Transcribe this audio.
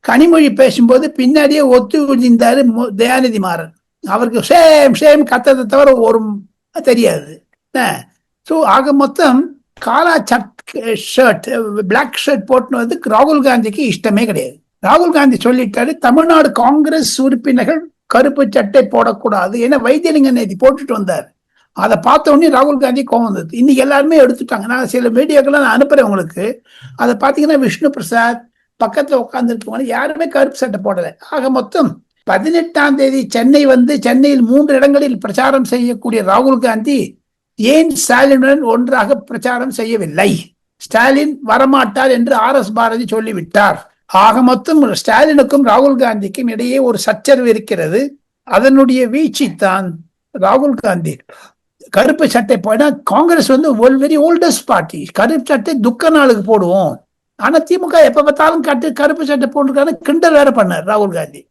கனிமொழி பேசும்போது பின்னாடியே ஒத்து விழுந்தாரு தயாநிதி மாறன். அவருக்கு சேம் சேம் கத்ததை தவிர ஒரு தெரியாது. ஸோ ஆக மொத்தம் காலா ஷர்ட் பிளாக் ஷர்ட் போட்டுன்னு வந்து ராகுல் காந்திக்கு இஷ்டமே கிடையாது. ராகுல் காந்தி சொல்லிட்டாரு, தமிழ்நாடு காங்கிரஸ் உறுப்பினர்கள் கருப்பு சட்டை போடக்கூடாது. ஏன்னா வைத்தியலிங்கம் நேதி போட்டுட்டு வந்தார். அதை பார்த்த உடனே ராகுல் காந்தி கோவம் வந்தது. இன்னைக்கு எல்லாருமே எடுத்துட்டாங்க. நான் சில மீடியாக்கெல்லாம் நான் அனுப்புறேன் உங்களுக்கு. அதை பார்த்தீங்கன்னா விஷ்ணு பிரசாத் பக்கத்துல உட்கார்ந்துருக்கவங்க யாருமே கருப்பு சட்டை போடலை. ஆக மொத்தம் 18ஆம் தேதி சென்னை வந்து சென்னையில் 3 இடங்களில் பிரச்சாரம் செய்யக்கூடிய ராகுல் காந்தி ஏன் ஸ்டாலினுடன் ஒன்றாக பிரச்சாரம் செய்யவில்லை? ஸ்டாலின் வரமாட்டார் என்று RS பாரதி சொல்லிவிட்டார். ஆக மொத்தம் ஸ்டாலினுக்கும் ராகுல் காந்திக்கும் இடையே ஒரு சச்சரவு இருக்கிறது. அதனுடைய வீழ்ச்சி தான் ராகுல் காந்தி கருப்பு சட்டை போயினா காங்கிரஸ் வந்து வெரி ஓல்டஸ்ட் பார்ட்டி. கருப்பு சட்டை துக்க நாளுக்கு போடுவோம். ஆனா திமுக எப்ப பார்த்தாலும் கருப்பு சட்டை போட்டுருக்காரு கிண்டல் வேற பண்ணார் ராகுல் காந்தி.